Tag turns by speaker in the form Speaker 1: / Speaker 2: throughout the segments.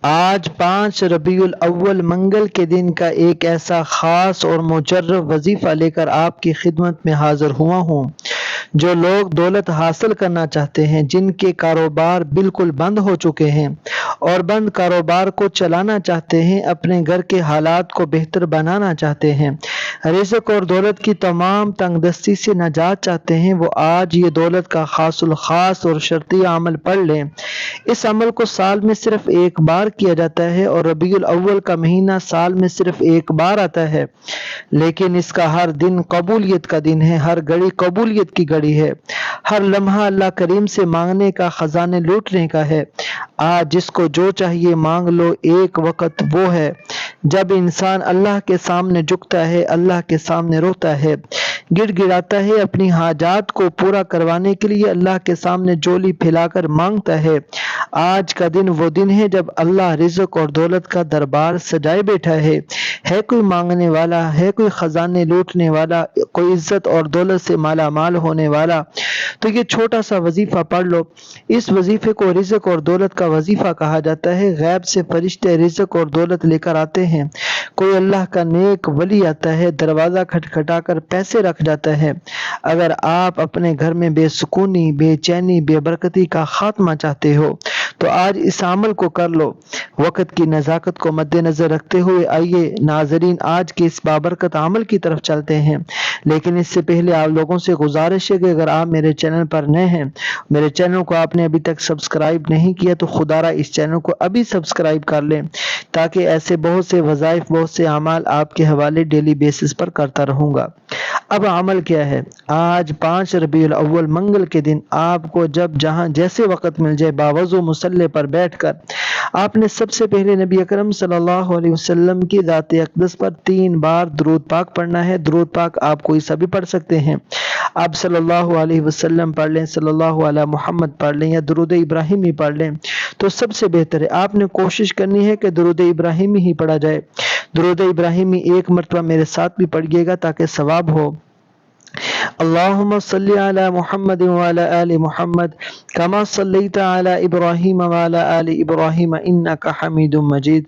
Speaker 1: آج 5 ربیع الاول منگل کے دن کا ایک ایسا خاص اور مجرب وظیفہ لے کر آپ کی خدمت میں حاضر ہوا ہوں۔ جو لوگ دولت حاصل کرنا چاہتے ہیں، جن کے کاروبار بالکل بند ہو چکے ہیں اور بند کاروبار کو چلانا چاہتے ہیں، اپنے گھر کے حالات کو بہتر بنانا چاہتے ہیں، رزق اور دولت کی تمام تنگ دستی سے نجات چاہتے ہیں، وہ آج یہ دولت کا خاص الخاص اور شرطی عمل پڑھ لیں۔ اس عمل کو سال میں صرف ایک بار کیا جاتا ہے اور ربیع الاول کا مہینہ سال میں صرف ایک بار آتا ہے، لیکن اس کا ہر دن قبولیت کا دن ہے، ہر گھڑی قبولیت کی گھڑی ہے، ہر لمحہ اللہ کریم سے مانگنے کا، خزانے لوٹنے کا ہے۔ آج جس کو جو چاہیے مانگ لو۔ ایک وقت وہ ہے جب انسان اللہ کے سامنے جھکتا ہے، اللہ کے سامنے روتا ہے، گڑ گڑاتا ہے، اپنی حاجات کو پورا کروانے کے لیے اللہ کے سامنے جولی پھیلا کر مانگتا ہے۔ آج کا دن وہ دن ہے جب اللہ رزق اور دولت کا دربار سجائے بیٹھا ہے۔ ہے کوئی مانگنے والا، ہے کوئی خزانے لوٹنے والا، کوئی عزت اور دولت سے مالا مال ہونے والا، تو یہ چھوٹا سا وظیفہ پڑھ لو۔ اس وظیفے کو رزق اور دولت کا وظیفہ کہا جاتا ہے۔ غیب سے فرشتے رزق اور دولت لے کر آتے ہیں۔ کوئی اللہ کا نیک ولی آتا ہے، دروازہ کھٹکھٹا کر پیسے رکھ جاتا ہے۔ اگر آپ اپنے گھر میں بے سکونی، بے چینی، بے برکتی کا خاتمہ چاہتے ہو تو آج اس عمل کو کر لو۔ وقت کی نزاکت کو مد نظر رکھتے ہوئے آئیے ناظرین آج کے اس بابرکت عمل کی طرف چلتے ہیں، لیکن اس سے پہلے آپ لوگوں سے گزارش ہے کہ اگر آپ میرے چینل پر نئے ہیں، میرے چینل کو آپ نے ابھی تک سبسکرائب نہیں کیا تو خدا را اس چینل کو ابھی سبسکرائب کر لیں، تاکہ ایسے بہت سے وظائف، بہت سے اعمال آپ کے حوالے ڈیلی بیسس پر کرتا رہوں گا۔ اب عمل کیا ہے؟ آج 5 ربیع الاول منگل کے دن آپ کو جب جہاں جیسے وقت مل جائے، باوضو مصلی پر بیٹھ کر آپ نے سب سے پہلے نبی اکرم صلی اللہ علیہ وسلم کی ذات اقدس پر 3 بار درود پاک پڑھنا ہے۔ درود پاک آپ کوئی سا بھی پڑھ سکتے ہیں، آپ صلی اللہ علیہ وسلم پڑھ لیں، صلی اللہ علیہ محمد پڑھ لیں، یا درود ابراہیمی پڑھ لیں تو سب سے بہتر ہے۔ آپ نے کوشش کرنی ہے کہ درود ابراہیمی ہی پڑھا جائے۔ درود ابراہیمی ایک مرتبہ میرے ساتھ بھی پڑھیے گا تاکہ ثواب ہو۔ اللہم صلی علی محمد وعلی آل محمد کما صلیت علی ابراہیم وعلی آل ابراہیم انک حمید مجید۔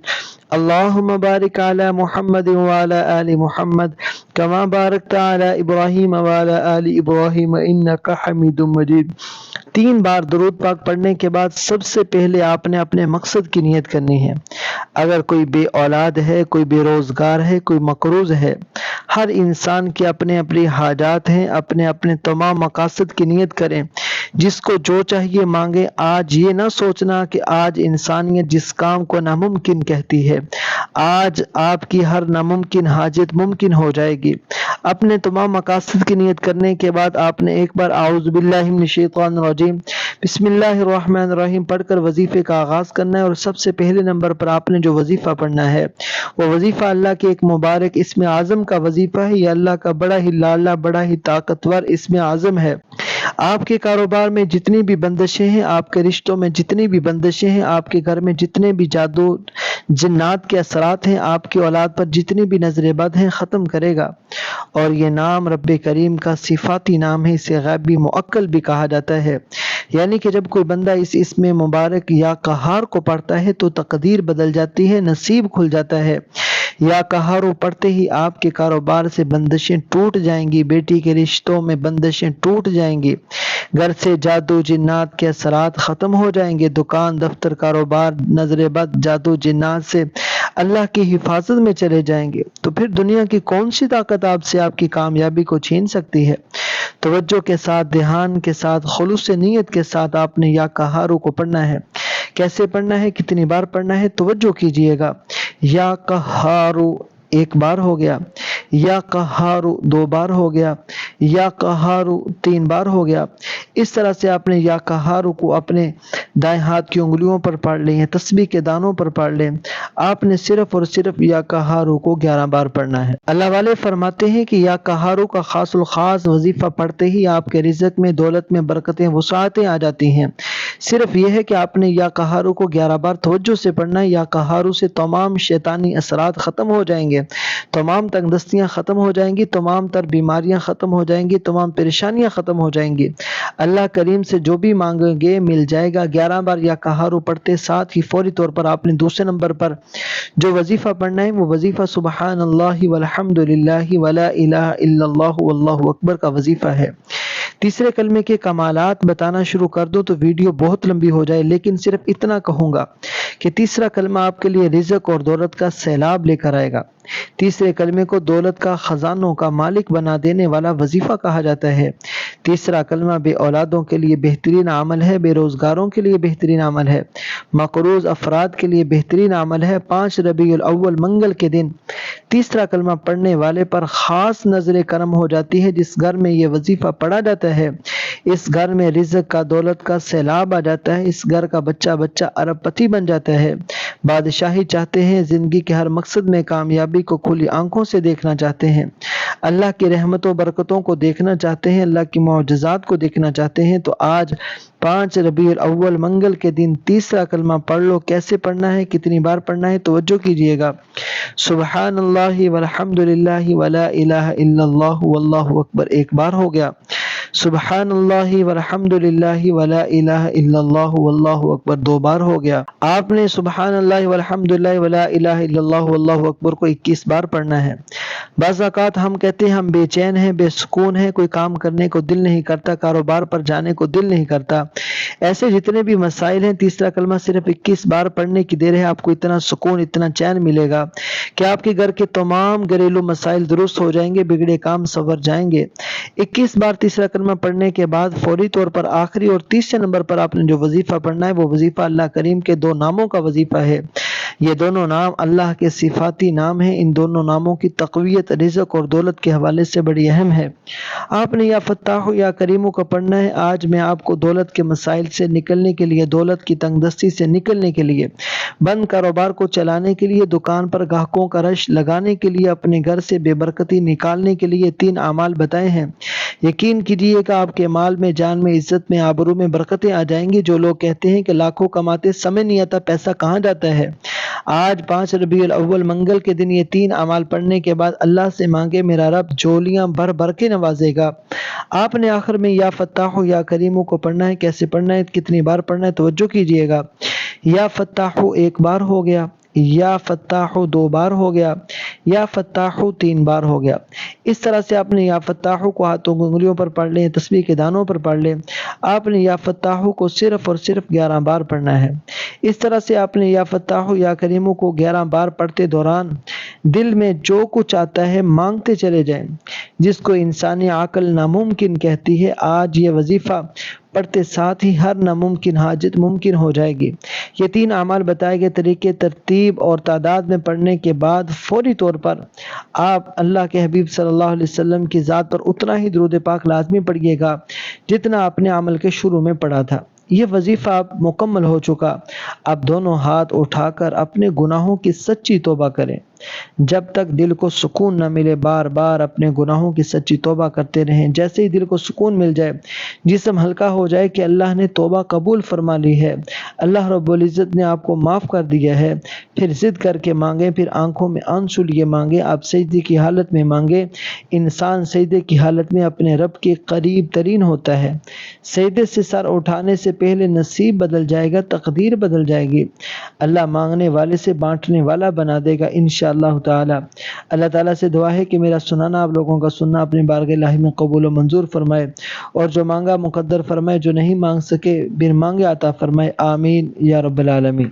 Speaker 1: اللہم بارک علی محمد وعلی آل محمد کما بارکت علی ابراہیم وعلی آل ابراہیم انک حمید مجید۔ 3 بار درود پاک پڑھنے کے بعد سب سے پہلے آپ نے اپنے مقصد کی نیت کرنی ہے۔ اگر کوئی بے اولاد ہے، کوئی بے روزگار ہے، کوئی مقروض ہے، ہر انسان کے اپنے اپنی حاجات ہیں، اپنے اپنے تمام مقاصد کی نیت کریں، جس کو جو چاہیے مانگے۔ آج یہ نہ سوچنا کہ آج انسانیت جس کام کو ناممکن کہتی ہے، آج آپ کی ہر ناممکن حاجت ممکن ہو جائے گی۔ اپنے تمام مقاصد کی نیت کرنے کے بعد آپ نے ایک بار اعوذ باللہ من الشیطان الرجیم بسم اللہ الرحمن الرحیم پڑھ کر وظیفے کا آغاز کرنا ہے، اور سب سے پہلے نمبر پر آپ نے جو وظیفہ پڑھنا ہے وہ وظیفہ اللہ کے ایک مبارک اسم اعظم کا وظیفہ ہے۔ یہ اللہ کا بڑا ہی لالا، بڑا ہی طاقتور اسم اعظم ہے۔ آپ کے کاروبار میں جتنی بھی بندشیں ہیں، آپ کے رشتوں میں جتنی بھی بندشیں ہیں، آپ کے گھر میں جتنے بھی جادو جنات کے اثرات ہیں، آپ کی اولاد پر جتنی بھی نظر بد ہیں، ختم کرے گا۔ اور یہ نام رب کریم کا صفاتی نام ہے، اسے غیبی مؤکل بھی کہا جاتا ہے، یعنی کہ جب کوئی بندہ اس اسم مبارک یا قہار کو پڑھتا ہے تو تقدیر بدل جاتی ہے، نصیب کھل جاتا ہے۔ یا قہارو پڑھتے ہی آپ کے کاروبار سے بندشیں ٹوٹ جائیں گی، بیٹی کے رشتوں میں بندشیں ٹوٹ جائیں گی، گھر سے جادو جنات کے اثرات ختم ہو جائیں گے، دکان، دفتر، کاروبار نظر بد، جادو جنات سے اللہ کی حفاظت میں چلے جائیں گے۔ تو پھر دنیا کی کون سی طاقت آپ سے آپ کی کامیابی کو چھین سکتی ہے؟ توجہ کے ساتھ، دھیان کے ساتھ، خلوص نیت کے ساتھ آپ نے یا قہارو کو پڑھنا ہے۔ کیسے پڑھنا ہے، کتنی بار پڑھنا ہے، توجہ کیجئے گا۔ یا قہارو 1 بار ہو گیا، یا قہارو 2 بار ہو گیا، یا قہارو 3 بار ہو گیا۔ اس طرح سے آپ نے یا قہارو کو اپنے دائیں ہاتھ کی انگلیوں پر پڑھ لیں، تسبیح کے دانوں پر پڑھ لیں۔ آپ نے صرف اور صرف یا قہارو کو 11 بار پڑھنا ہے۔ اللہ والے فرماتے ہیں کہ یا قہارو کا خاص الخاص وظیفہ پڑھتے ہی آپ کے رزق میں، دولت میں برکتیں، وسعتیں آ جاتی ہیں۔ صرف یہ ہے کہ آپ نے یا قہارو کو 11 بار توجہ سے پڑھنا ہے۔ یا قہارو سے تمام شیطانی اثرات ختم ہو جائیں گے، تمام تنگ دستیاں سختیاں ختم ہو جائیں گی، تمام تر بیماریاں ختم ہو جائیں گی، تمام پریشانیاں ختم ہو جائیں گی۔ اللہ کریم سے جو بھی مانگیں گے مل جائے گا۔ 11 بار یا کہارو پڑھتے ساتھ ہی فوری طور پر آپ نے دوسرے نمبر پر جو وظیفہ پڑھنا ہے وہ وظیفہ سبحان اللہ والحمد للہ ولا الہ الا اللہ واللہ اکبر کا وظیفہ ہے۔ تیسرے کلمے کے کمالات بتانا شروع کر دو تو ویڈیو بہت لمبی ہو جائے، لیکن صرف اتنا کہوں گا کہ تیسرا کلمہ آپ کے لیے رزق اور دولت کا سیلاب لے کر آئے گا۔ تیسرے کلمے کو دولت کا خزانوں کا مالک بنا دینے والا وظیفہ کہا جاتا ہے۔ تیسرا کلمہ بے اولادوں کے لیے بہترین عمل ہے، بے روزگاروں کے لیے بہترین عمل ہے، مقروض افراد کے لیے بہترین عمل ہے۔ 5 ربیع الاول منگل کے دن تیسرا کلمہ پڑھنے والے پر خاص نظر کرم ہو جاتی ہے۔ جس گھر میں یہ وظیفہ پڑھا جاتا ہے اس گھر میں رزق کا دولت کا سیلاب آ جاتا ہے، اس گھر کا بچہ ارب پتی بن جاتا ہے۔ بادشاہی چاہتے ہیں، زندگی کے ہر مقصد میں کامیابی کو کھلی آنکھوں سے دیکھنا چاہتے ہیں، اللہ کی رحمت و برکتوں کو دیکھنا چاہتے ہیں، اللہ کی معجزات کو دیکھنا چاہتے ہیں تو آج 5 ربیع الاول منگل کے دن تیسرا کلمہ پڑھ لو۔ کیسے پڑھنا ہے، کتنی بار پڑھنا ہے، توجہ کیجئے گا۔ سبحان اللہ والحمد للہ ولا الہ الا اللہ واللہ اکبر ایک بار ہو گیا، سبحان اللہ والحمد للہ ولا الہ الا اللہ واللہ اکبر 2 بار ہو گیا۔ آپ نے سبحان اللہ والحمد للہ ولا الہ الا اللہ واللہ اکبر کو 21 بار پڑھنا ہے۔ بعض اوقات ہم کہتے ہیں ہم بے چین ہیں، بے سکون ہیں، کوئی کام کرنے کو دل نہیں کرتا، کاروبار پر جانے کو دل نہیں کرتا۔ ایسے جتنے بھی مسائل ہیں تیسرا کلمہ صرف 21 بار پڑھنے کی دیر ہے، آپ کو اتنا سکون اتنا چین ملے گا کہ آپ کے گھر کے تمام گھریلو مسائل درست ہو جائیں گے، بگڑے کام سنور جائیں گے۔ 21 بار تیسرا کلمہ پڑھنے کے بعد فوری طور پر آخری اور تیسرے نمبر پر آپ نے جو وظیفہ پڑھنا ہے وہ وظیفہ اللہ کریم کے 2 ناموں کا وظیفہ ہے۔ یہ دونوں نام اللہ کے صفاتی نام ہیں، ان دونوں ناموں کی تقویت رزق اور دولت کے حوالے سے بڑی اہم ہے۔ آپ نے یا فتاح یا کریم کو پڑھنا ہے۔ آج میں آپ کو دولت کے مسائل سے نکلنے کے لیے، دولت کی تنگ دستی سے نکلنے کے لیے، بند کاروبار کو چلانے کے لیے، دکان پر گاہکوں کا رش لگانے کے لیے، اپنے گھر سے بے برکتی نکالنے کے لیے 3 اعمال بتائے ہیں۔ یقین کیجئے کہ آپ کے مال میں، جان میں، عزت میں، آبرو میں برکتیں آ جائیں گی۔ جو لوگ کہتے ہیں کہ لاکھوں کماتے سمجھ نہیں آتا پیسہ کہاں جاتا ہے، آج 5 ربیع الاول منگل کے دن یہ 3 اعمال پڑھنے کے بعد اللہ سے مانگے، میرا رب جھولیاں بھر بھر کے نوازے گا۔ آپ نے آخر میں یا فتاح یا کریم کو پڑھنا ہے۔ کیسے پڑھنا ہے، کتنی بار پڑھنا ہے، توجہ کیجئے گا۔ یا فتاح 1 بار ہو گیا، یا فتاح 2 بار ہو گیا، یا فتاح 3 بار ہو گیا۔ اس طرح سے آپ نے یا فتاح کو ہاتھوں کی انگلیوں پر پڑھ لیں، تسبیح کے دانوں پر پڑھ لیں۔ آپ نے یا فتاح کو صرف اور صرف 11 بار پڑھنا ہے۔ اس طرح سے آپ نے یا فتاح یا کریم کو 11 بار پڑھتے دوران دل میں جو کچھ آتا ہے مانگتے چلے جائیں، جس کو انسانی عقل ناممکن کہتی ہے۔ آج یہ وظیفہ پڑھتے ساتھ ہی ہر ناممکن حاجت ممکن ہو جائے گی۔ یہ 3 اعمال بتائے گئے طریقے، ترتیب اور تعداد میں پڑھنے کے بعد فوری طور پر آپ اللہ کے حبیب صلی اللہ علیہ وسلم کی ذات پر اتنا ہی درود پاک لازمی پڑھیے گا جتنا آپ نے عمل کے شروع میں پڑھا تھا۔ یہ وظیفہ اب مکمل ہو چکا۔ اب دونوں ہاتھ اٹھا کر اپنے گناہوں کی سچی توبہ کریں۔ جب تک دل کو سکون نہ ملے بار بار اپنے گناہوں کی سچی توبہ کرتے رہیں۔ جیسے ہی دل کو سکون مل جائے، جسم ہلکا ہو جائے کہ اللہ نے توبہ قبول فرما لی ہے، اللہ رب العزت نے آپ کو معاف کر دیا ہے، پھر ضد کر کے مانگیں، پھر آنکھوں میں آنسو لیے مانگیں۔ آپ سجدے کی حالت میں مانگیں۔ انسان سجدے کی حالت میں اپنے رب کے قریب ترین ہوتا ہے۔ سجدے سے سر اٹھانے سے پہلے نصیب بدل جائے گا، تقدیر بدل جائے گی۔ اللہ مانگنے والے سے بانٹنے والا بنا دے گا انشاءاللہ تعالی۔ اللہ تعالیٰ سے دعا ہے کہ میرا سنانا آپ لوگوں کا سننا اپنی بارگاہ الہی میں قبول و منظور فرمائے، اور جو مانگا مقدر فرمائے، جو نہیں مانگ سکے بن مانگے عطا فرمائے، آمین یا رب العالمین۔